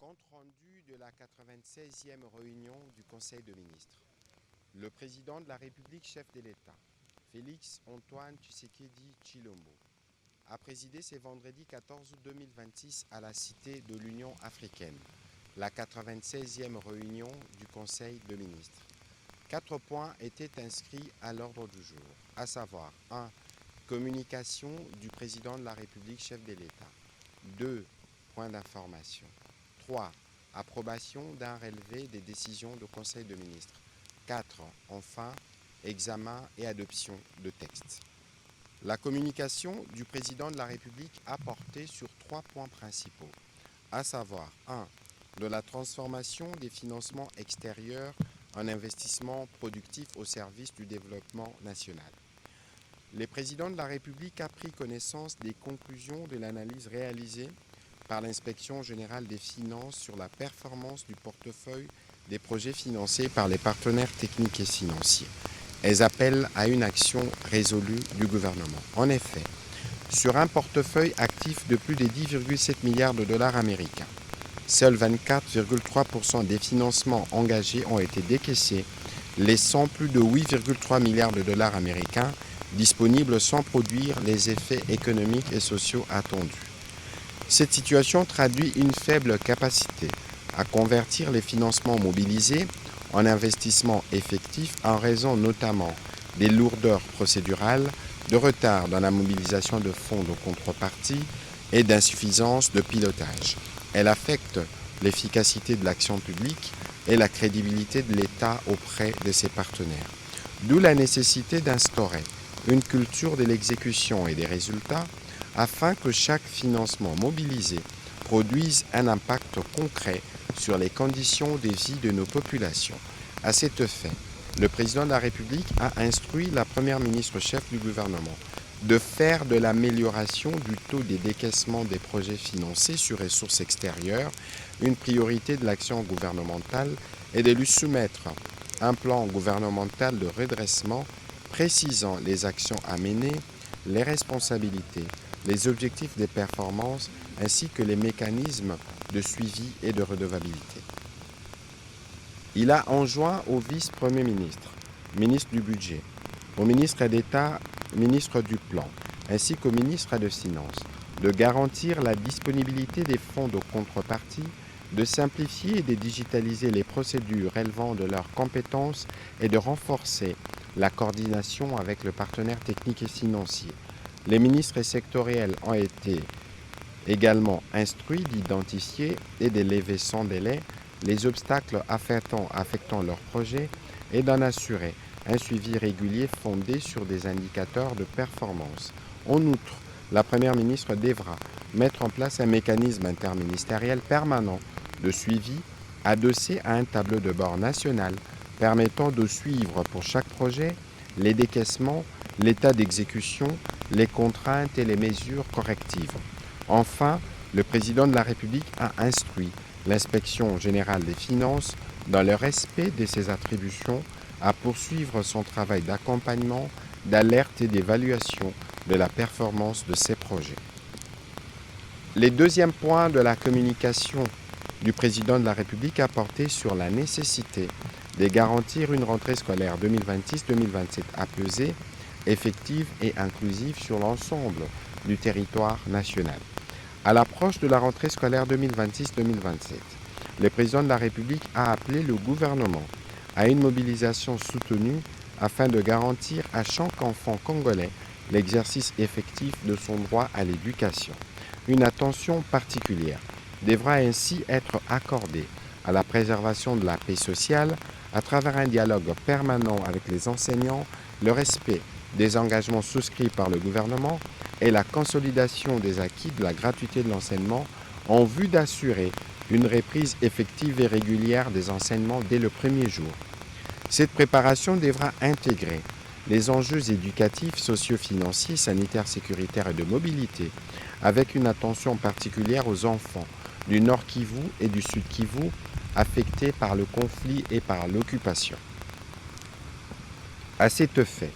Compte rendu de la 96e réunion du Conseil de ministres. Le président de la République, chef de l'État, Félix Antoine Tshisekedi Tshilombo, a présidé ce vendredi 14 août 2026 à la Cité de l'Union africaine, la 96e réunion du Conseil de ministres. 4 points étaient inscrits à l'ordre du jour, à savoir 1. Communication du président de la République, chef de l'État. 2. Points d'information. 3. Approbation d'un relevé des décisions du Conseil de ministres. 4. Enfin, examen et adoption de textes. La communication du président de la République a porté sur 3 points principaux, à savoir 1. De la transformation des financements extérieurs en investissements productifs au service du développement national. Le président de la République a pris connaissance des conclusions de l'analyse réalisée par l'Inspection générale des finances sur la performance du portefeuille des projets financés par les partenaires techniques et financiers. Elles appellent à une action résolue du gouvernement. En effet, sur un portefeuille actif de plus de 10,7 milliards de dollars américains, seuls 24,3% des financements engagés ont été décaissés, laissant plus de 8,3 milliards de dollars américains disponibles sans produire les effets économiques et sociaux attendus. Cette situation traduit une faible capacité à convertir les financements mobilisés en investissements effectifs en raison notamment des lourdeurs procédurales, de retard dans la mobilisation de fonds de contrepartie et d'insuffisance de pilotage. Elle affecte l'efficacité de l'action publique et la crédibilité de l'État auprès de ses partenaires. D'où la nécessité d'instaurer une culture de l'exécution et des résultats afin que chaque financement mobilisé produise un impact concret sur les conditions de vie de nos populations. À cet effet, le président de la République a instruit la première ministre chef du gouvernement de faire de l'amélioration du taux de décaissement des projets financés sur ressources extérieures une priorité de l'action gouvernementale et de lui soumettre un plan gouvernemental de redressement précisant les actions à mener, les responsabilités, les objectifs des performances ainsi que les mécanismes de suivi et de redevabilité. Il a enjoint au vice-premier ministre, ministre du Budget, au ministre d'État, ministre du Plan, ainsi qu'au ministre des Finances, de garantir la disponibilité des fonds de contrepartie, de simplifier et de digitaliser les procédures relevant de leurs compétences et de renforcer la coordination avec le partenaire technique et financier. Les ministres sectoriels ont été également instruits d'identifier et de lever sans délai les obstacles affectant leurs projets et d'en assurer un suivi régulier fondé sur des indicateurs de performance. En outre, la Première ministre devra mettre en place un mécanisme interministériel permanent de suivi adossé à un tableau de bord national permettant de suivre pour chaque projet les décaissements, l'état d'exécution, les contraintes et les mesures correctives. Enfin, le président de la République a instruit l'Inspection générale des finances, dans le respect de ses attributions, à poursuivre son travail d'accompagnement, d'alerte et d'évaluation de la performance de ces projets. Les deuxièmes points de la communication du président de la République a porté sur la nécessité de garantir une rentrée scolaire 2026-2027 apaisée, effective et inclusive sur l'ensemble du territoire national. À l'approche de la rentrée scolaire 2026-2027, le président de la République a appelé le gouvernement à une mobilisation soutenue afin de garantir à chaque enfant congolais l'exercice effectif de son droit à l'éducation. Une attention particulière devra ainsi être accordée à la préservation de la paix sociale à travers un dialogue permanent avec les enseignants, le respect des engagements souscrits par le gouvernement et la consolidation des acquis de la gratuité de l'enseignement en vue d'assurer une reprise effective et régulière des enseignements dès le premier jour. Cette préparation devra intégrer les enjeux éducatifs, socio-financiers, sanitaires, sécuritaires et de mobilité, avec une attention particulière aux enfants du Nord Kivu et du Sud Kivu affectés par le conflit et par l'occupation. À cet effet,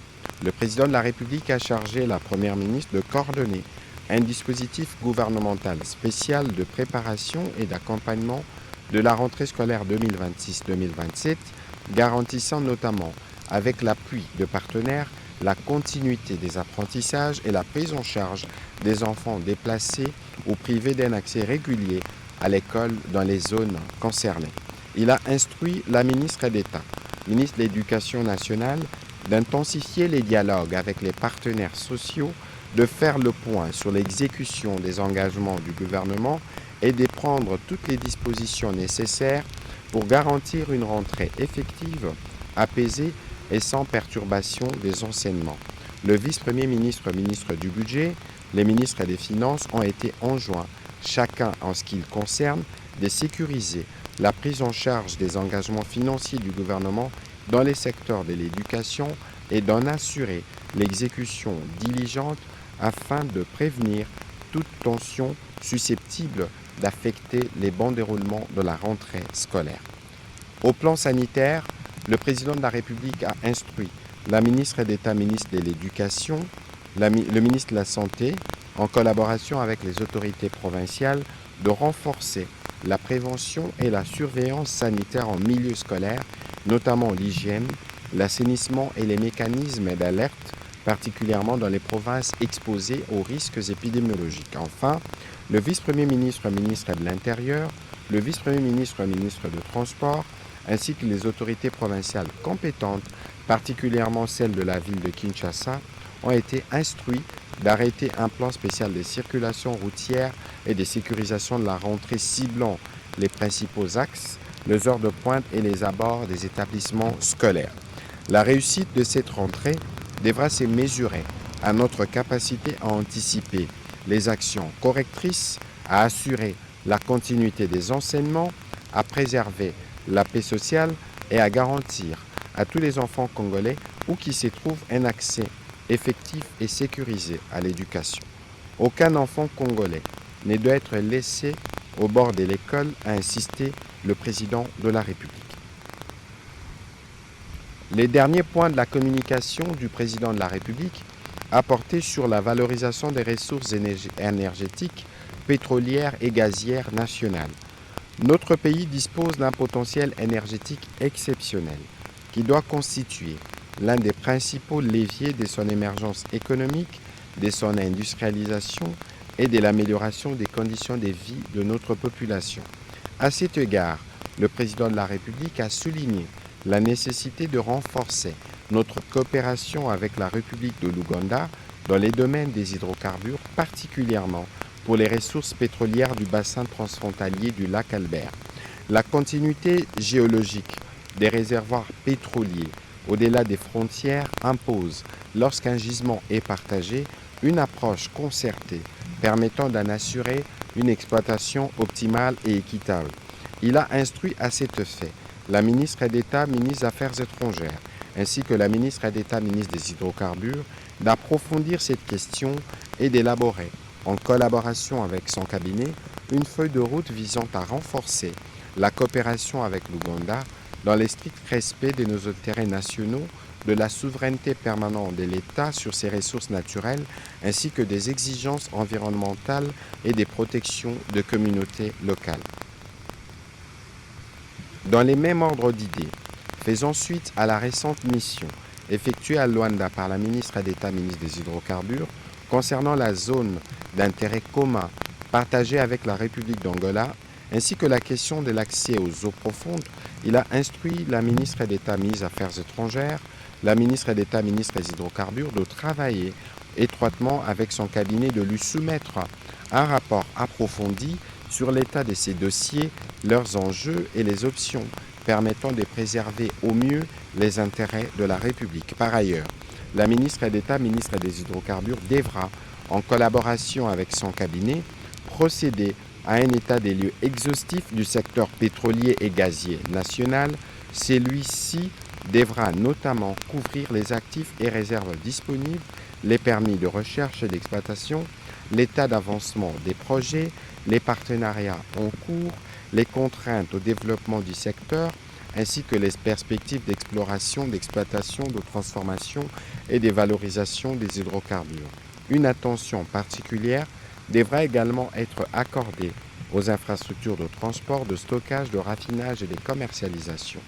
le président de la République a chargé la Première ministre de coordonner un dispositif gouvernemental spécial de préparation et d'accompagnement de la rentrée scolaire 2026-2027, garantissant notamment, avec l'appui de partenaires, la continuité des apprentissages et la prise en charge des enfants déplacés ou privés d'un accès régulier à l'école dans les zones concernées. Il a instruit la ministre d'État, ministre de l'Éducation nationale, d'intensifier les dialogues avec les partenaires sociaux, de faire le point sur l'exécution des engagements du gouvernement et de prendre toutes les dispositions nécessaires pour garantir une rentrée effective, apaisée et sans perturbation des enseignements. Le vice-premier ministre, ministre du Budget, les ministres des Finances ont été enjoints, chacun en ce qui le concerne, de sécuriser la prise en charge des engagements financiers du gouvernement dans les secteurs de l'éducation et d'en assurer l'exécution diligente afin de prévenir toute tension susceptible d'affecter les bons déroulements de la rentrée scolaire. Au plan sanitaire, le président de la République a instruit la ministre d'État, ministre de l'Éducation, le ministre de la Santé, en collaboration avec les autorités provinciales, de renforcer la prévention et la surveillance sanitaire en milieu scolaire, notamment l'hygiène, l'assainissement et les mécanismes d'alerte, particulièrement dans les provinces exposées aux risques épidémiologiques. Enfin, le vice-premier ministre, ministre de l'Intérieur, le vice-premier ministre, ministre de Transport, ainsi que les autorités provinciales compétentes, particulièrement celles de la ville de Kinshasa, ont été instruits d'arrêter un plan spécial de circulation routière et de sécurisation de la rentrée ciblant les principaux axes, les heures de pointe et les abords des établissements scolaires. La réussite de cette rentrée devra se mesurer à notre capacité à anticiper les actions correctrices, à assurer la continuité des enseignements, à préserver la paix sociale et à garantir à tous les enfants congolais où qu'ils se trouvent un accès effectif et sécurisé à l'éducation. Aucun enfant congolais ne doit être laissé au bord de l'école, a insisté le président de la République. Les derniers points de la communication du président de la République a porté sur la valorisation des ressources énergétiques, pétrolières et gazières nationales. Notre pays dispose d'un potentiel énergétique exceptionnel qui doit constituer l'un des principaux leviers de son émergence économique, de son industrialisation et de l'amélioration des conditions de vie de notre population. À cet égard, le président de la République a souligné la nécessité de renforcer notre coopération avec la République de l'Ouganda dans les domaines des hydrocarbures, particulièrement pour les ressources pétrolières du bassin transfrontalier du lac Albert. La continuité géologique des réservoirs pétroliers au-delà des frontières impose, lorsqu'un gisement est partagé, une approche concertée permettant d'en assurer une exploitation optimale et équitable. Il a instruit à cet effet la ministre d'État, ministre des Affaires étrangères, ainsi que la ministre d'État, ministre des Hydrocarbures, d'approfondir cette question et d'élaborer, en collaboration avec son cabinet, une feuille de route visant à renforcer la coopération avec l'Ouganda dans le strict respect de nos intérêts nationaux, de la souveraineté permanente de l'État sur ses ressources naturelles, ainsi que des exigences environnementales et des protections de communautés locales. Dans les mêmes ordres d'idées, faisant suite à la récente mission effectuée à Luanda par la ministre d'État, ministre des Hydrocarbures, concernant la zone d'intérêt commun partagée avec la République d'Angola, ainsi que la question de l'accès aux eaux profondes, il a instruit la ministre d'État, ministre des Affaires étrangères, la ministre d'État, ministre des Hydrocarbures, de travailler étroitement avec son cabinet, de lui soumettre un rapport approfondi sur l'état de ces dossiers, leurs enjeux et les options permettant de préserver au mieux les intérêts de la République. Par ailleurs, la ministre d'État, ministre des Hydrocarbures, devra, en collaboration avec son cabinet, procéder à un état des lieux exhaustif du secteur pétrolier et gazier national. Celui-ci devra notamment couvrir les actifs et réserves disponibles, les permis de recherche et d'exploitation, l'état d'avancement des projets, les partenariats en cours, les contraintes au développement du secteur, ainsi que les perspectives d'exploration, d'exploitation, de transformation et de valorisation des hydrocarbures. Une attention particulière devra également être accordée aux infrastructures de transport, de stockage, de raffinage et de commercialisation.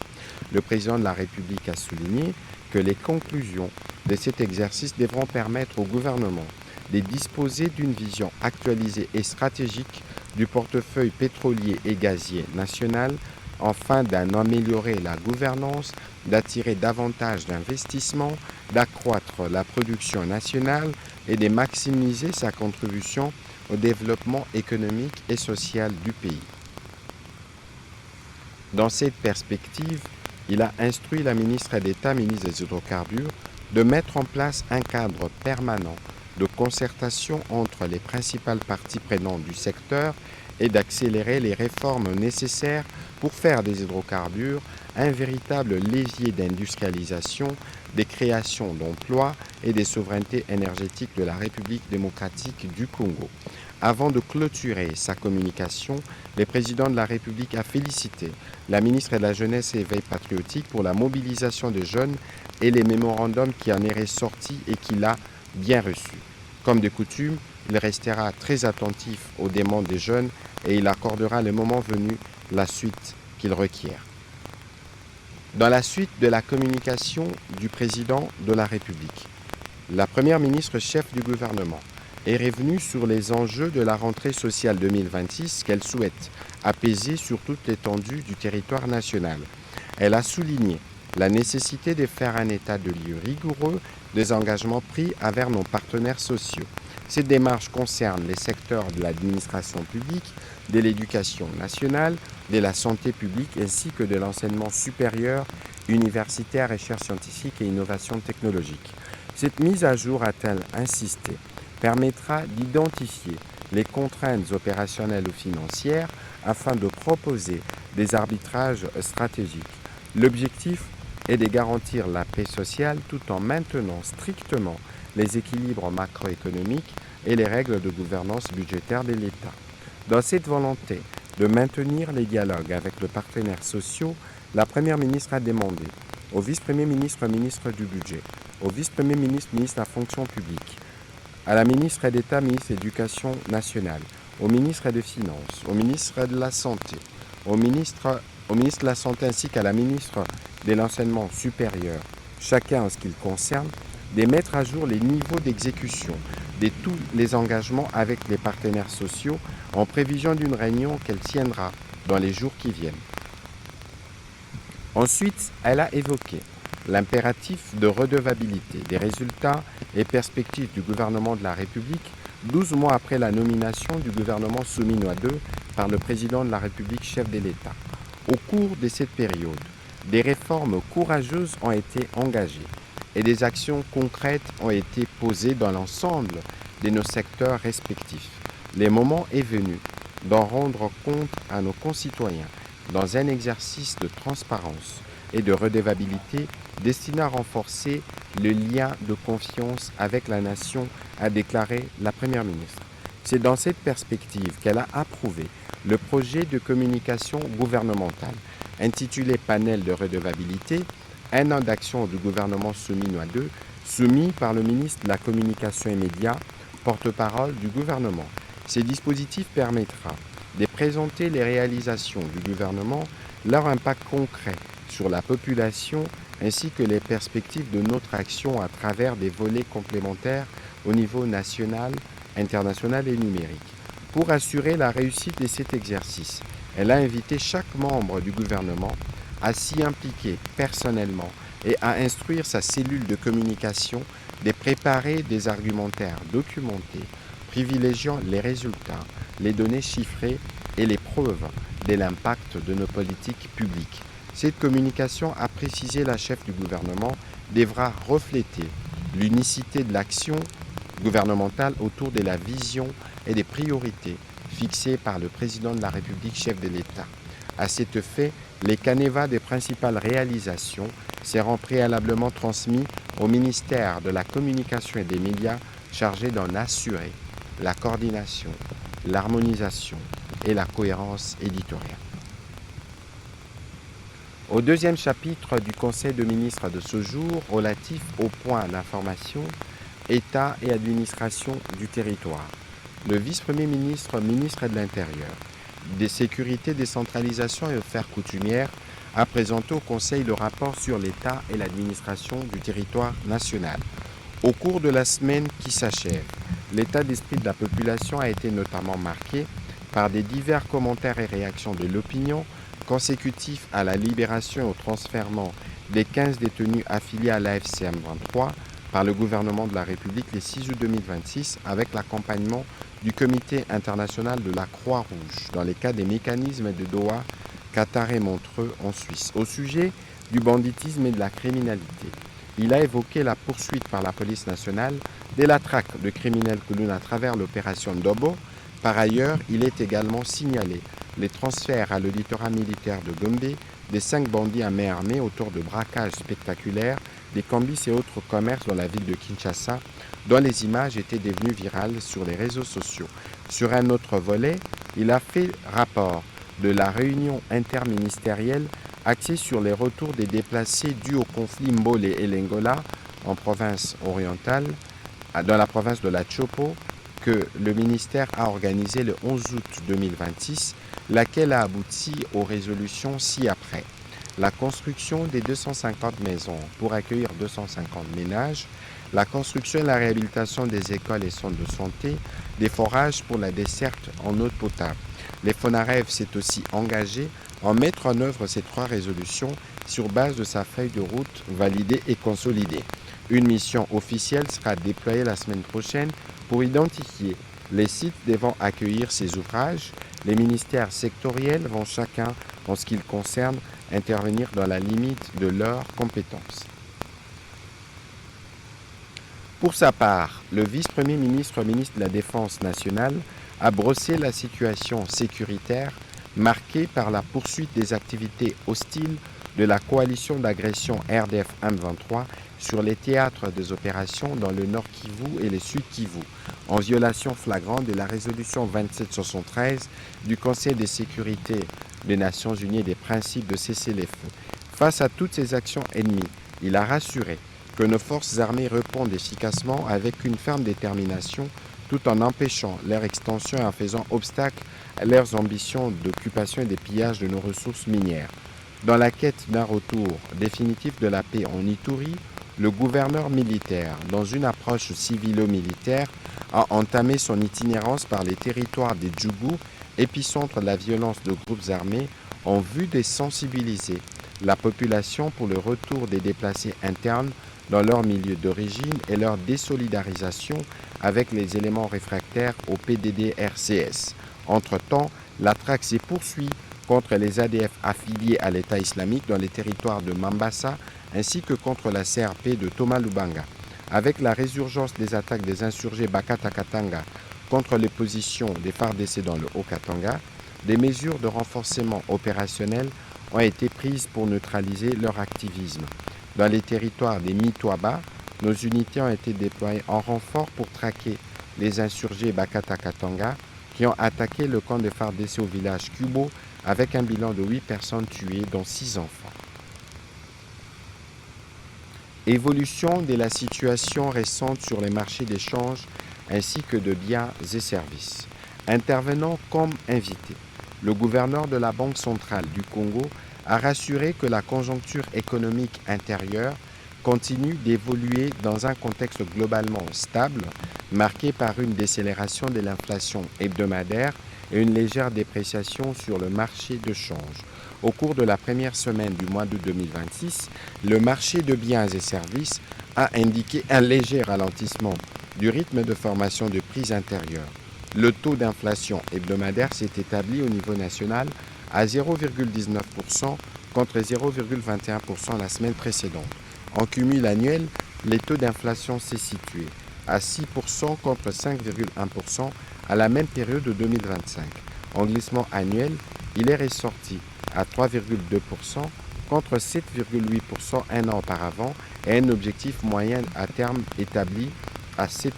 Le président de la République a souligné que les conclusions de cet exercice devront permettre au gouvernement de disposer d'une vision actualisée et stratégique du portefeuille pétrolier et gazier national, afin d'en améliorer la gouvernance, d'attirer davantage d'investissements, d'accroître la production nationale et de maximiser sa contribution au développement économique et social du pays. Dans cette perspective, il a instruit la ministre d'État, ministre des Hydrocarbures, de mettre en place un cadre permanent de concertation entre les principales parties prenantes du secteur et d'accélérer les réformes nécessaires pour faire des hydrocarbures un véritable levier d'industrialisation, de création d'emplois et de souveraineté énergétique de la République démocratique du Congo. Avant de clôturer sa communication, le président de la République a félicité la ministre de la Jeunesse et Éveil patriotique pour la mobilisation des jeunes et les mémorandums qui en est ressorti et qu'il a bien reçus. Comme de coutume, il restera très attentif aux demandes des jeunes et il accordera le moment venu la suite qu'ils requièrent. Dans la suite de la communication du président de la République, la première ministre chef du gouvernement est revenue sur les enjeux de la rentrée sociale 2026 qu'elle souhaite apaiser sur toute l'étendue du territoire national. Elle a souligné la nécessité de faire un état de lieu rigoureux des engagements pris envers nos partenaires sociaux. Cette démarche concerne les secteurs de l'administration publique, de l'éducation nationale, de la santé publique ainsi que de l'enseignement supérieur, universitaire, recherche scientifique et innovation technologique. Cette mise à jour, a-t-elle insisté, permettra d'identifier les contraintes opérationnelles ou financières afin de proposer des arbitrages stratégiques. L'objectif est de garantir la paix sociale tout en maintenant strictement les équilibres macroéconomiques et les règles de gouvernance budgétaire de l'État. Dans cette volonté de maintenir les dialogues avec les partenaires sociaux, la Première ministre a demandé au vice-premier ministre, ministre du Budget, au vice-premier ministre, ministre de la Fonction publique, à la ministre d'État, ministre de l'Éducation nationale, au ministre des Finances, au ministre de la Santé, au ministre de la Santé ainsi qu'à la ministre de l'Enseignement supérieur, chacun en ce qui le concerne, de mettre à jour les niveaux d'exécution de tous les engagements avec les partenaires sociaux en prévision d'une réunion qu'elle tiendra dans les jours qui viennent. Ensuite, elle a évoqué l'impératif de redevabilité des résultats et perspectives du gouvernement de la République 12 mois après la nomination du gouvernement Souminois II par le président de la République chef de l'État. Au cours de cette période, des réformes courageuses ont été engagées et des actions concrètes ont été posées dans l'ensemble de nos secteurs respectifs. Le moment est venu d'en rendre compte à nos concitoyens dans un exercice de transparence et de redevabilité destiné à renforcer le lien de confiance avec la nation, a déclaré la Première ministre. C'est dans cette perspective qu'elle a approuvé le projet de communication gouvernementale intitulé Panel de redevabilité, un an d'action du gouvernement Souminois II, soumis par le ministre de la Communication et Médias, porte-parole du gouvernement. Ces dispositifs permettra de présenter les réalisations du gouvernement, leur impact concret sur la population ainsi que les perspectives de notre action à travers des volets complémentaires au niveau national, international et numérique. Pour assurer la réussite de cet exercice, elle a invité chaque membre du gouvernement à s'y impliquer personnellement et à instruire sa cellule de communication de préparer des argumentaires documentés, privilégiant les résultats, les données chiffrées et les preuves de l'impact de nos politiques publiques. Cette communication, a précisé la chef du gouvernement, devra refléter l'unicité de l'action gouvernementale autour de la vision et des priorités fixées par le président de la République chef de l'État. À cet effet, les canevas des principales réalisations seront préalablement transmis au ministère de la Communication et des Médias chargé d'en assurer la coordination, l'harmonisation et la cohérence éditoriale. Au deuxième chapitre du Conseil de ministres de ce jour, relatif au point d'information, État et administration du territoire, le vice-premier ministre, ministre de l'Intérieur, des sécurités, décentralisation et affaires coutumières a présenté au Conseil le rapport sur l'État et l'administration du territoire national. Au cours de la semaine qui s'achève, l'état d'esprit de la population a été notamment marqué par des divers commentaires et réactions de l'opinion consécutifs à la libération et au transfert des 15 détenus affiliés à l'AFCM 23 par le gouvernement de la République le 6 août 2026 avec l'accompagnement du Comité international de la Croix-Rouge dans les cas des mécanismes de Doha, Qatar et Montreux en Suisse. Au sujet du banditisme et de la criminalité, il a évoqué la poursuite par la police nationale de la traque de criminels Kouloun à travers l'opération Dobo. Par ailleurs, il est également signalé les transferts à l'auditorat militaire de Gombe des 5 bandits à main armée autour de braquages spectaculaires des cambis et autres commerces dans la ville de Kinshasa, dont les images étaient devenues virales sur les réseaux sociaux. Sur un autre volet, il a fait rapport de la réunion interministérielle axée sur les retours des déplacés dus au conflit Mbole et Lengola en province orientale, dans la province de la Chopo, que le ministère a organisé le 11 août 2026, laquelle a abouti aux résolutions ci-après. La construction des 250 maisons pour accueillir 250 ménages, la construction et la réhabilitation des écoles et centres de santé, des forages pour la desserte en eau potable. Les FONAREV s'est aussi engagé à mettre en œuvre ces 3 résolutions sur base de sa feuille de route validée et consolidée. Une mission officielle sera déployée la semaine prochaine pour identifier les sites devant accueillir ces ouvrages. Les ministères sectoriels vont chacun, en ce qui le concerne, intervenir dans la limite de leurs compétences. Pour sa part, le vice-premier ministre de la Défense nationale a brossé la situation sécuritaire marquée par la poursuite des activités hostiles de la coalition d'agression RDF M23 sur les théâtres des opérations dans le Nord Kivu et le Sud Kivu, en violation flagrante de la résolution 2773 du Conseil de sécurité des Nations Unies et des principes de cessez-le-feu. Face à toutes ces actions ennemies, il a rassuré que nos forces armées répondent efficacement avec une ferme détermination tout en empêchant leur extension et en faisant obstacle à leurs ambitions d'occupation et de pillage de nos ressources minières. Dans la quête d'un retour définitif de la paix en Ituri, le gouverneur militaire, dans une approche civilo-militaire, a entamé son itinérance par les territoires des Djougou, épicentre de la violence de groupes armés, en vue de sensibiliser la population pour le retour des déplacés internes dans leur milieu d'origine et leur désolidarisation avec les éléments réfractaires au PDD-RCS. Entre-temps, la traque s'est poursuivie contre les ADF affiliés à l'État islamique dans les territoires de Mambasa ainsi que contre la CRP de Thomas Lubanga. Avec la résurgence des attaques des insurgés Bakata Katanga contre les positions des FARDC dans le Haut-Katanga, des mesures de renforcement opérationnel ont été prises pour neutraliser leur activisme. Dans les territoires des Mitwaba, nos unités ont été déployées en renfort pour traquer les insurgés Bakata Katanga qui ont attaqué le camp des FARDC au village Kubo avec un bilan de 8 personnes tuées, dont 6 enfants. Évolution de la situation récente sur les marchés d'échange ainsi que de biens et services. Intervenant comme invité, le gouverneur de la Banque centrale du Congo a rassuré que la conjoncture économique intérieure continue d'évoluer dans un contexte globalement stable, marqué par une décélération de l'inflation hebdomadaire et une légère dépréciation sur le marché de change. Au cours de la première semaine du mois d'août 2026, le marché de biens et services a indiqué un léger ralentissement du rythme de formation de prix intérieurs. Le taux d'inflation hebdomadaire s'est établi au niveau national à 0,19% contre 0,21% la semaine précédente. En cumul annuel, les taux d'inflation s'est situé à 6% contre 5,1% à la même période de 2025. En glissement annuel, il est ressorti à 3,2% contre 7,8% un an auparavant et un objectif moyen à terme établi à 7%.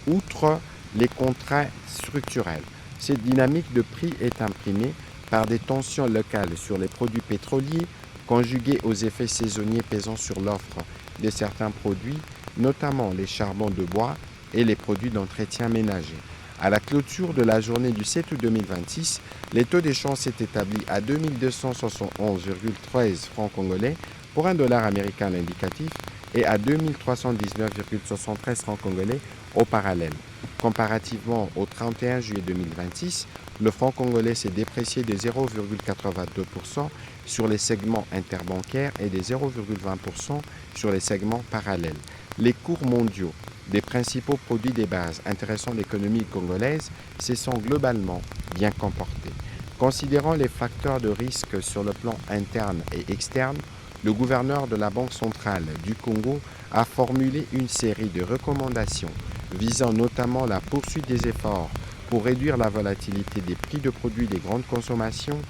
Outre les contraintes structurelles, cette dynamique de prix est imprimée par des tensions locales sur les produits pétroliers conjuguées aux effets saisonniers pesant sur l'offre de certains produits, notamment les charbons de bois et les produits d'entretien ménager. À la clôture de la journée du 7 août 2026, les taux d'échange s'est établi à 2271,13 francs congolais pour $1 américain indicatif et à 2319,73 francs congolais au parallèle. Comparativement au 31 juillet 2026, le franc congolais s'est déprécié de 0,82% sur les segments interbancaires et de 0,20% sur les segments parallèles. Les cours mondiaux des principaux produits des bases intéressant l'économie congolaise se sont globalement bien comportés. Considérant les facteurs de risque sur le plan interne et externe, le gouverneur de la Banque centrale du Congo a formulé une série de recommandations visant notamment la poursuite des efforts pour réduire la volatilité des prix de produits de grande consommation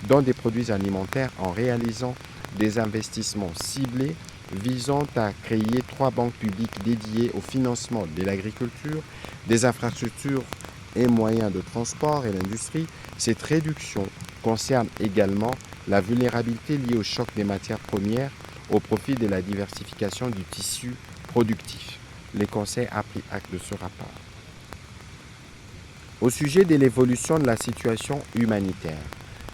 dans des produits alimentaires en réalisant des investissements ciblés visant à créer 3 banques publiques dédiées au financement de l'agriculture, des infrastructures et moyens de transport et l'industrie. Cette réduction concerne également la vulnérabilité liée au choc des matières premières au profit de la diversification du tissu productif. Le Conseil a pris acte de ce rapport. Au sujet de l'évolution de la situation humanitaire,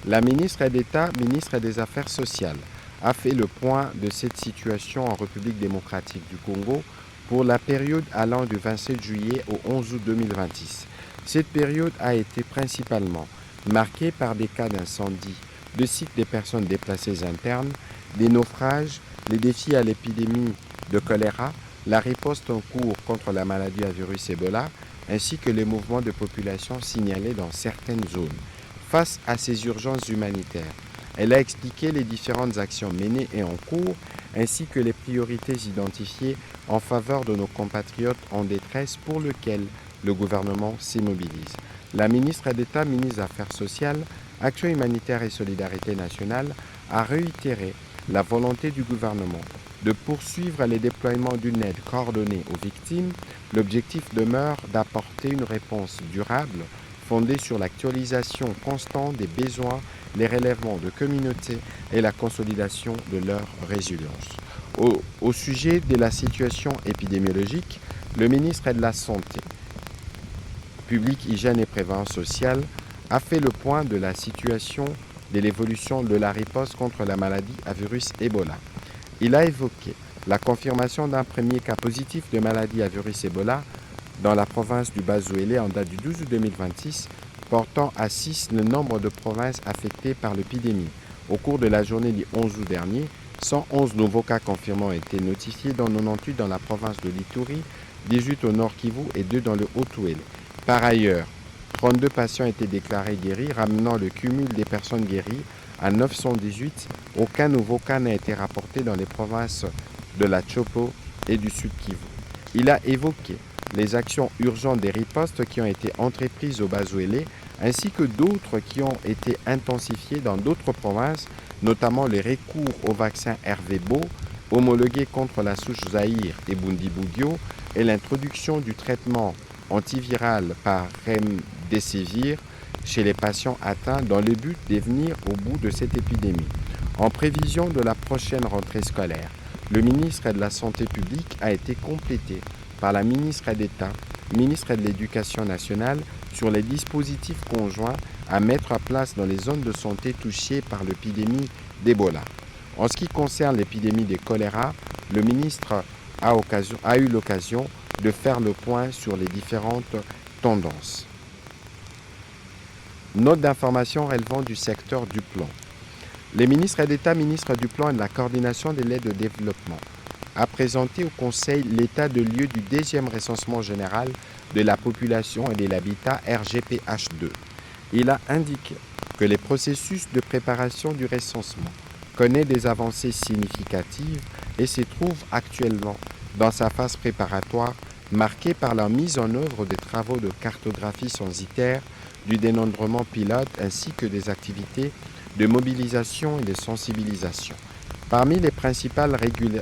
la ministre d'État, ministre des Affaires sociales, a fait le point de cette situation en République démocratique du Congo pour la période allant du 27 juillet au 11 août 2026. Cette période a été principalement marquée par des cas d'incendie de sites des personnes déplacées internes, des naufrages, les défis à l'épidémie de choléra, la riposte en cours contre la maladie à virus Ebola, ainsi que les mouvements de population signalés dans certaines zones. Face à ces urgences humanitaires, elle a expliqué les différentes actions menées et en cours, ainsi que les priorités identifiées en faveur de nos compatriotes en détresse pour lesquels le gouvernement s'y mobilise. La ministre d'État, ministre des Affaires sociales, Action humanitaire et solidarité nationale, a réitéré la volonté du gouvernement de poursuivre les déploiements d'une aide coordonnée aux victimes. L'objectif demeure d'apporter une réponse durable fondée sur l'actualisation constante des besoins, les relèvements de communautés et la consolidation de leur résilience. Au sujet de la situation épidémiologique, le ministre de la Santé publique, Hygiène et Prévention sociale a fait le point de la situation de l'évolution de la riposte contre la maladie à virus Ebola. Il a évoqué la confirmation d'un premier cas positif de maladie à virus Ebola dans la province du Bas-Ouélé en date du 12 août 2026, portant à 6 le nombre de provinces affectées par l'épidémie. Au cours de la journée du 11 août dernier, 111 nouveaux cas confirmés ont été notifiés, dont 98 dans la province de l'Ituri, 18 au Nord Kivu et 2 dans le Haut-Ouélé. Par ailleurs, 32 patients ont été déclarés guéris, ramenant le cumul des personnes guéries à 918. Aucun nouveau cas n'a été rapporté dans les provinces de la Chopo et du Sud Kivu. Il a évoqué les actions urgentes des ripostes qui ont été entreprises au Bas-Ouélé, ainsi que d'autres qui ont été intensifiées dans d'autres provinces, notamment les recours au vaccin RV-BO, homologué contre la souche Zaïre et Bundibugyo, et l'introduction du traitement antiviral par Remdesivir chez les patients atteints dans le but de venir au bout de cette épidémie. En prévision de la prochaine rentrée scolaire, le ministre de la Santé publique a été complété par la ministre d'État, ministre de l'Éducation nationale, sur les dispositifs conjoints à mettre en place dans les zones de santé touchées par l'épidémie d'Ebola. En ce qui concerne l'épidémie de choléra, le ministre a eu l'occasion de faire le point sur les différentes tendances. Note d'information relevant du secteur du plan. Le ministre d'État, ministre du Plan et de la Coordination de l'aide au développement, a présenté au Conseil l'état de lieu du deuxième recensement général de la population et de l'habitat RGPH2. Il a indiqué que le processus de préparation du recensement connaît des avancées significatives et se trouve actuellement dans sa phase préparatoire marquée par la mise en œuvre des travaux de cartographie censitaire, du dénombrement pilote ainsi que des activités de mobilisation et de sensibilisation. Parmi les principales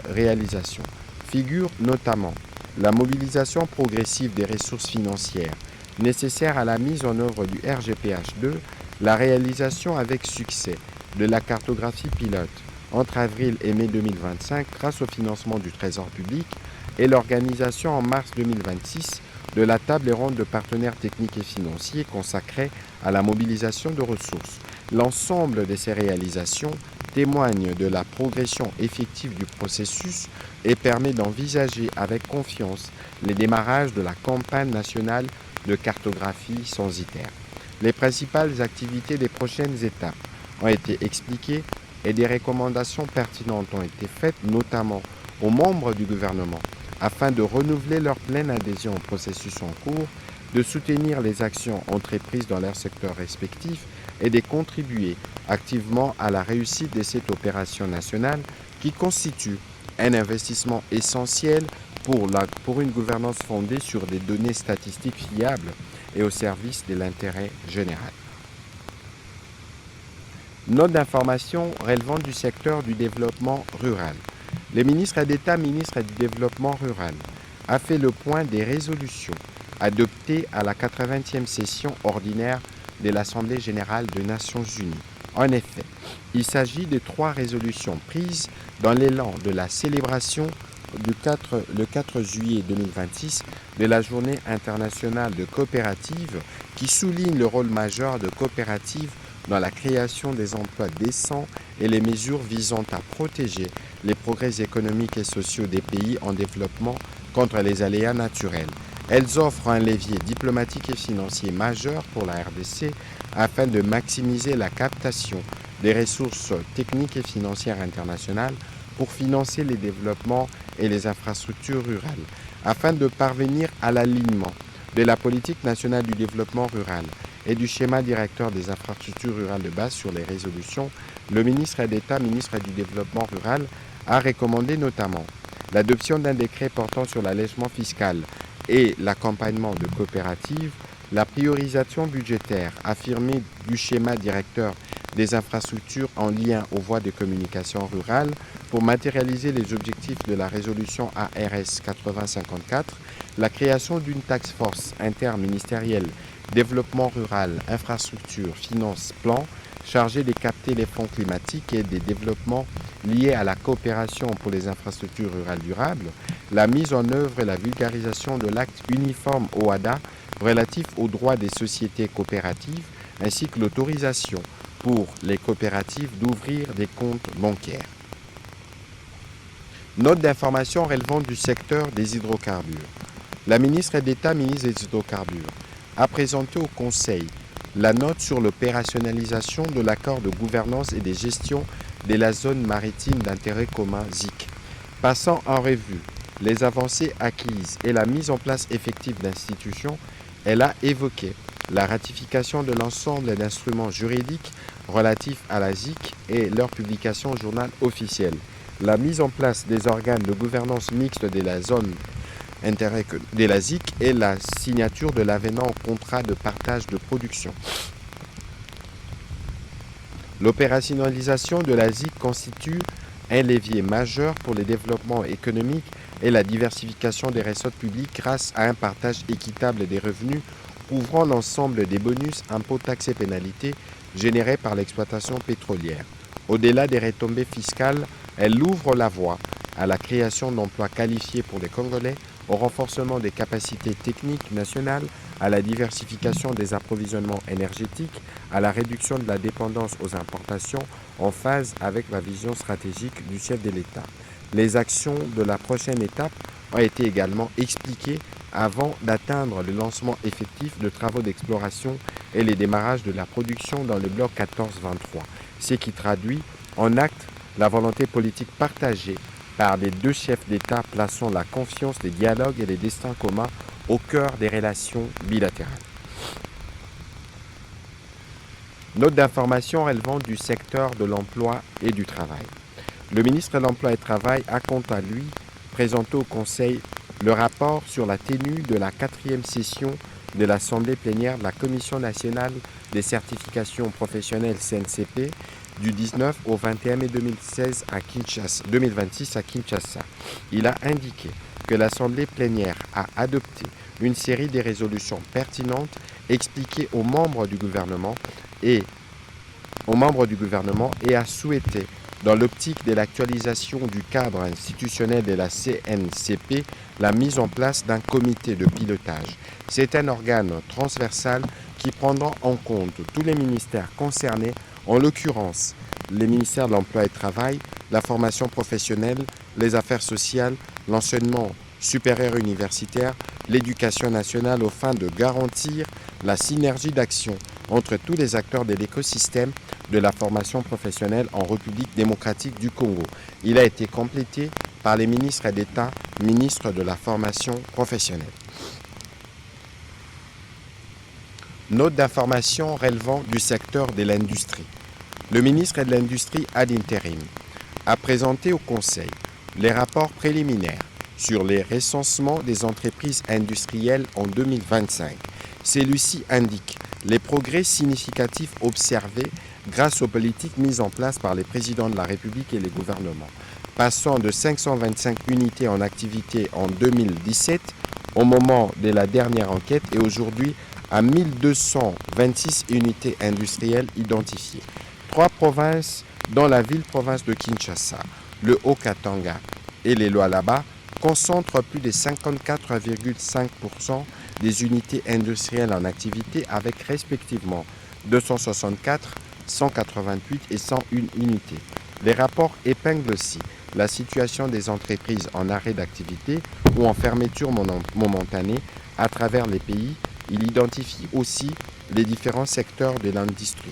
réalisations figurent notamment la mobilisation progressive des ressources financières nécessaires à la mise en œuvre du RGPH2, la réalisation avec succès de la cartographie pilote entre avril et mai 2025 grâce au financement du Trésor public et l'organisation en mars 2026 de la table ronde de partenaires techniques et financiers consacrée à la mobilisation de ressources. L'ensemble de ces réalisations témoigne de la progression effective du processus et permet d'envisager avec confiance les démarrages de la campagne nationale de cartographie censitaire. Les principales activités des prochaines étapes ont été expliquées et des recommandations pertinentes ont été faites, notamment aux membres du gouvernement, afin de renouveler leur pleine adhésion au processus en cours, de soutenir les actions entreprises dans leurs secteurs respectifs et de contribuer activement à la réussite de cette opération nationale qui constitue un investissement essentiel pour une gouvernance fondée sur des données statistiques fiables et au service de l'intérêt général. Note d'information relevant du secteur du développement rural. Le ministre d'État, ministre du Développement rural, a fait le point des résolutions adoptées à la 80e session ordinaire de l'Assemblée générale des Nations unies. En effet, il s'agit de 3 résolutions prises dans l'élan de la célébration le 4 juillet 2026 de la Journée internationale de coopératives qui souligne le rôle majeur de coopératives dans la création des emplois décents et les mesures visant à protéger les progrès économiques et sociaux des pays en développement contre les aléas naturels. Elles offrent un levier diplomatique et financier majeur pour la RDC afin de maximiser la captation des ressources techniques et financières internationales pour financer les développements et les infrastructures rurales. Afin de parvenir à l'alignement de la politique nationale du développement rural et du schéma directeur des infrastructures rurales de base sur les résolutions, le ministre d'État, ministre du Développement rural, a recommandé notamment l'adoption d'un décret portant sur l'allègement fiscal et l'accompagnement de coopératives, la priorisation budgétaire affirmée du schéma directeur des infrastructures en lien aux voies de communication rurales pour matérialiser les objectifs de la résolution ARS 8054, la création d'une task force interministérielle développement rural, infrastructure, finances, plan, chargée de capter les fonds climatiques et des développements liés à la coopération pour les infrastructures rurales durables, la mise en œuvre et la vulgarisation de l'acte uniforme OHADA relatif aux droits des sociétés coopératives, ainsi que l'autorisation pour les coopératives d'ouvrir des comptes bancaires. Note d'information relevant du secteur des hydrocarbures. La ministre d'État, ministre des hydrocarbures, a présenté au Conseil la note sur l'opérationnalisation de l'accord de gouvernance et de gestion de la zone maritime d'intérêt commun ZIC. Passant en revue les avancées acquises et la mise en place effective d'institutions, elle a évoqué la ratification de l'ensemble d'instruments juridiques relatifs à la ZIC et leur publication au journal officiel, la mise en place des organes de gouvernance mixte de la zone intérêt de la ZIC et la signature de l'avenant au contrat de partage de production. L'opérationnalisation de la ZIC constitue un levier majeur pour le développement économique et la diversification des ressources publiques grâce à un partage équitable des revenus couvrant l'ensemble des bonus, impôts, taxes et pénalités générés par l'exploitation pétrolière. Au-delà des retombées fiscales, elle ouvre la voie à la création d'emplois qualifiés pour les Congolais, au renforcement des capacités techniques nationales, à la diversification des approvisionnements énergétiques, à la réduction de la dépendance aux importations en phase avec la vision stratégique du chef de l'État. Les actions de la prochaine étape ont été également expliquées avant d'atteindre le lancement effectif de travaux d'exploration et les démarrages de la production dans le bloc 14-23, ce qui traduit en acte la volonté politique partagée par les 2 chefs d'État plaçant la confiance, les dialogues et les destins communs au cœur des relations bilatérales. Note d'information relevant du secteur de l'emploi et du travail. Le ministre de l'Emploi et du Travail a quant à lui présenté au Conseil le rapport sur la tenue de la 4e session de l'Assemblée plénière de la Commission nationale des certifications professionnelles CNCP du 19 au 21 mai 2026 à Kinshasa. Il a indiqué que l'Assemblée plénière a adopté une série de résolutions pertinentes expliquées aux membres du gouvernement et a souhaité dans l'optique de l'actualisation du cadre institutionnel de la CNCP, la mise en place d'un comité de pilotage. C'est un organe transversal qui prendra en compte tous les ministères concernés, en l'occurrence les ministères de l'Emploi et du Travail, la formation professionnelle, les affaires sociales, l'enseignement supérieur universitaire, l'éducation nationale, aux fins de garantir la synergie d'action entre tous les acteurs de l'écosystème de la formation professionnelle en République démocratique du Congo. Il a été complété par les ministres d'État, ministres de la formation professionnelle. Note d'information relevant du secteur de l'industrie. Le ministre de l'Industrie ad interim a présenté au Conseil les rapports préliminaires sur les recensements des entreprises industrielles en 2025. Celui-ci indique les progrès significatifs observés grâce aux politiques mises en place par les présidents de la République et les gouvernements, passant de 525 unités en activité en 2017 au moment de la dernière enquête et aujourd'hui à 1226 unités industrielles identifiées. 3 provinces, dont la ville-province de Kinshasa, le Haut-Katanga et les Lualaba, concentrent plus de 54,5% des unités industrielles en activité avec respectivement 264, 188 et 101 unités. Les rapports épinglent aussi la situation des entreprises en arrêt d'activité ou en fermeture momentanée à travers les pays. Il identifie aussi les différents secteurs de l'industrie.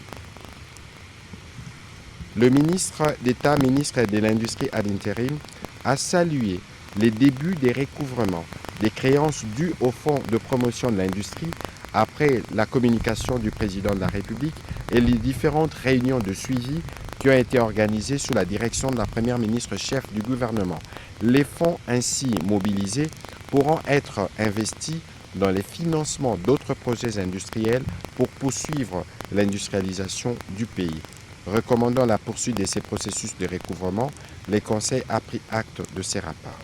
Le ministre d'État, ministre de l'Industrie ad interim, a salué les débuts des recouvrements des créances dues au Fonds de promotion de l'industrie après la communication du président de la République et les différentes réunions de suivi qui ont été organisées sous la direction de la première ministre chef du gouvernement. Les fonds ainsi mobilisés pourront être investis dans les financements d'autres projets industriels pour poursuivre l'industrialisation du pays. Recommandant la poursuite de ces processus de recouvrement, le Conseil a pris acte de ces rapports.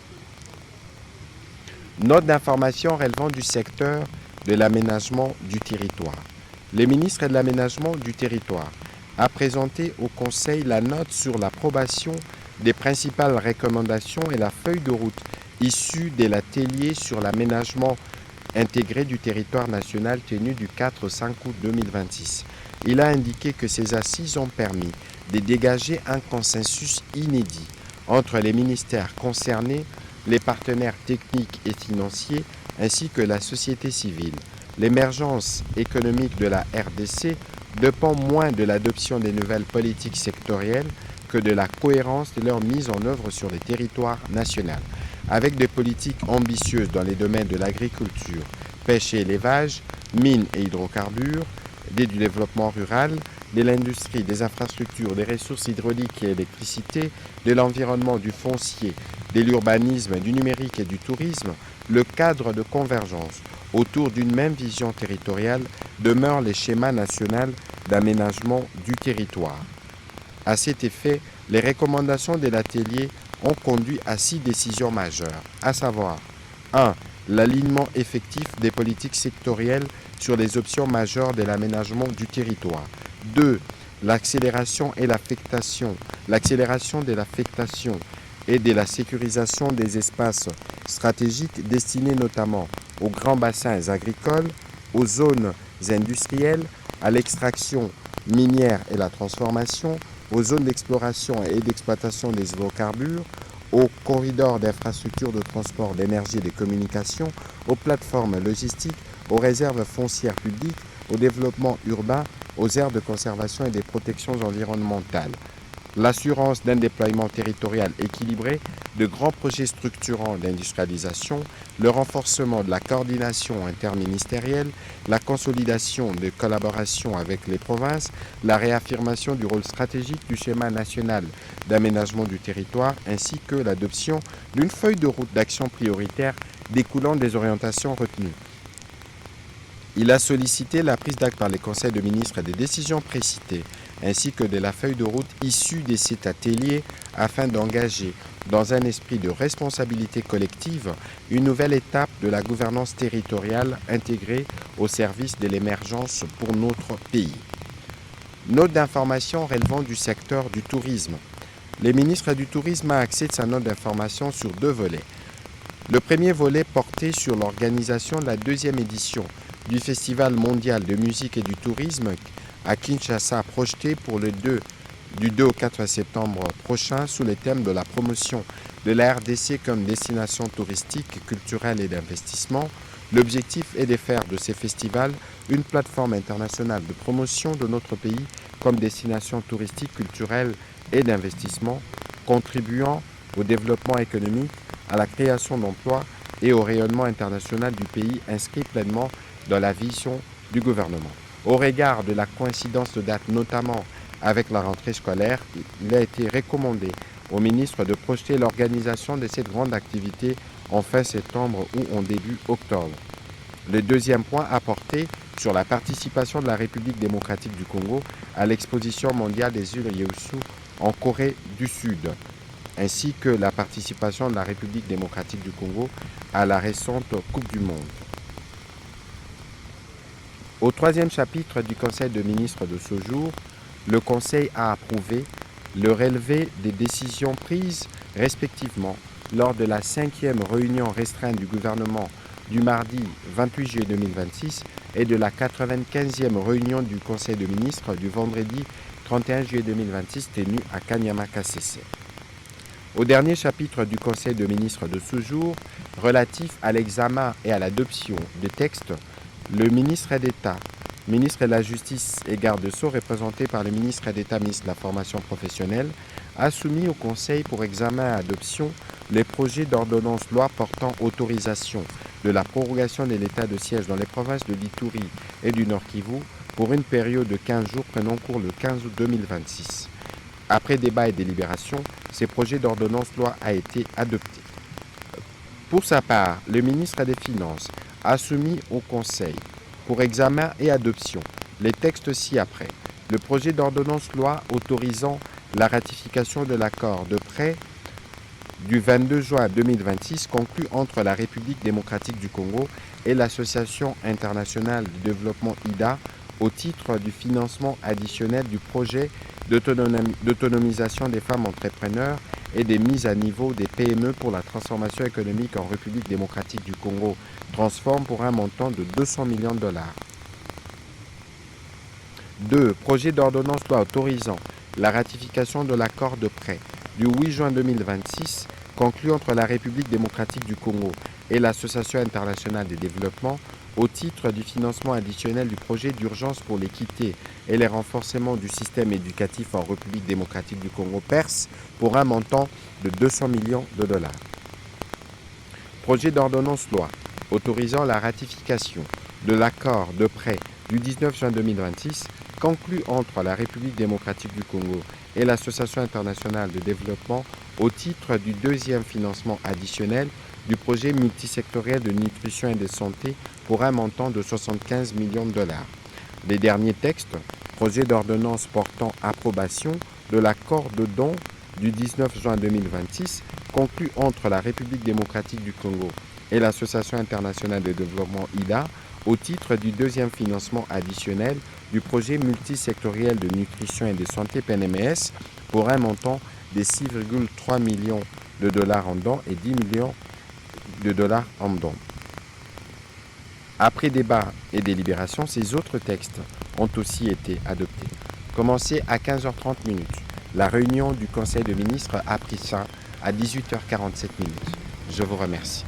Note d'information relevant du secteur de l'aménagement du territoire. Le ministre de l'aménagement du territoire a présenté au Conseil la note sur l'approbation des principales recommandations et la feuille de route issue de l'atelier sur l'aménagement intégré du territoire national tenu du 4 au 5 août 2026. Il a indiqué que ces assises ont permis de dégager un consensus inédit entre les ministères concernés, les partenaires techniques et financiers, ainsi que la société civile. L'émergence économique de la RDC dépend moins de l'adoption des nouvelles politiques sectorielles que de la cohérence de leur mise en œuvre sur le territoire national. Avec des politiques ambitieuses dans les domaines de l'agriculture, pêche et élevage, mines et hydrocarbures, du développement rural, de l'industrie, des infrastructures, des ressources hydrauliques et électricité, de l'environnement, du foncier, de l'urbanisme, du numérique et du tourisme, le cadre de convergence autour d'une même vision territoriale demeure le schéma national d'aménagement du territoire. À cet effet, les recommandations de l'atelier ont conduit à 6 décisions majeures, à savoir 1. L'alignement effectif des politiques sectorielles sur les options majeures de l'aménagement du territoire. 2. L'accélération de l'affectation et de la sécurisation des espaces stratégiques destinés notamment aux grands bassins agricoles, aux zones industrielles, à l'extraction minière et la transformation, aux zones d'exploration et d'exploitation des hydrocarbures, aux corridors d'infrastructures de transport, d'énergie et de communication, aux plateformes logistiques, aux réserves foncières publiques, au développement urbain, aux aires de conservation et des protections environnementales. L'assurance d'un déploiement territorial équilibré, de grands projets structurants d'industrialisation, le renforcement de la coordination interministérielle, la consolidation de collaboration avec les provinces, la réaffirmation du rôle stratégique du schéma national d'aménagement du territoire, ainsi que l'adoption d'une feuille de route d'action prioritaire découlant des orientations retenues. Il a sollicité la prise d'acte par les conseils de ministres des décisions précitées, ainsi que de la feuille de route issue de cet atelier afin d'engager, dans un esprit de responsabilité collective, une nouvelle étape de la gouvernance territoriale intégrée au service de l'émergence pour notre pays. Note d'information relevant du secteur du tourisme. le ministre du Tourisme a axé sa note d'information sur 2 volets. Le premier volet portait sur l'organisation de la 2e édition du Festival mondial de musique et du tourisme à Kinshasa, projeté pour du 2 au 4 septembre prochain sous le thème de la promotion de la RDC comme destination touristique, culturelle et d'investissement. L'objectif est de faire de ces festivals une plateforme internationale de promotion de notre pays comme destination touristique, culturelle et d'investissement, contribuant au développement économique, à la création d'emplois et au rayonnement international du pays inscrit pleinement dans la vision du gouvernement. Au regard de la coïncidence de date, notamment avec la rentrée scolaire, il a été recommandé au ministre de projeter l'organisation de cette grande activité en fin septembre ou en début octobre. Le deuxième point a porté sur la participation de la République démocratique du Congo à l'exposition mondiale des îles Yeosu en Corée du Sud, ainsi que la participation de la République démocratique du Congo à la récente Coupe du Monde. Au 3e chapitre du Conseil de ministres de ce jour, le Conseil a approuvé le relevé des décisions prises respectivement lors de la 5e réunion restreinte du gouvernement du mardi 28 juillet 2026 et de la 95e réunion du Conseil de ministres du vendredi 31 juillet 2026 tenue à Kanyama-Kasese. Au dernier chapitre du Conseil de ministres de ce jour, relatif à l'examen et à l'adoption des textes, le ministre d'État, ministre de la Justice et garde-sceaux, représenté par le ministre d'État, ministre de la Formation professionnelle, a soumis au Conseil pour examen et adoption les projets d'ordonnance loi portant autorisation de la prorogation de l'état de siège dans les provinces de l'Ituri et du Nord-Kivu pour une période de 15 jours prenant cours le 15 août 2026. Après débat et délibération, ces projets d'ordonnance loi a été adopté. Pour sa part, le ministre des Finances a soumis au Conseil pour examen et adoption les textes ci-après. Le projet d'ordonnance loi autorisant la ratification de l'accord de prêt du 22 juin 2026 conclu entre la République démocratique du Congo et l'Association internationale de développement IDA au titre du financement additionnel du projet d'autonomisation des femmes entrepreneurs et des mises à niveau des PME pour la transformation économique en République démocratique du Congo, Transform, pour un montant de 200 millions de dollars. 2. Projet d'ordonnance loi autorisant la ratification de l'accord de prêt du 8 juin 2026 conclu entre la République démocratique du Congo et l'Association internationale de développement au titre du financement additionnel du projet d'urgence pour l'équité et le renforcement du système éducatif en République démocratique du Congo, PERS, pour un montant de 200 millions de dollars. Projet d'ordonnance loi autorisant la ratification de l'accord de prêt du 19 juin 2026 conclu entre la République démocratique du Congo et l'Association internationale de développement au titre du deuxième financement additionnel du projet multisectoriel de nutrition et de santé pour un montant de 75 millions de dollars. Les derniers textes, projet d'ordonnance portant approbation de l'accord de don du 19 juin 2026 conclu entre la République démocratique du Congo et l'Association internationale de développement IDA au titre du deuxième financement additionnel du projet multisectoriel de nutrition et de santé PNMS pour un montant de 6,3 millions de dollars en dons et 10 millions de dollars en dons. Après débat et délibération, ces autres textes ont aussi été adoptés. Commencé à 15h30, la réunion du Conseil de ministres a pris fin à 18h47. Je vous remercie.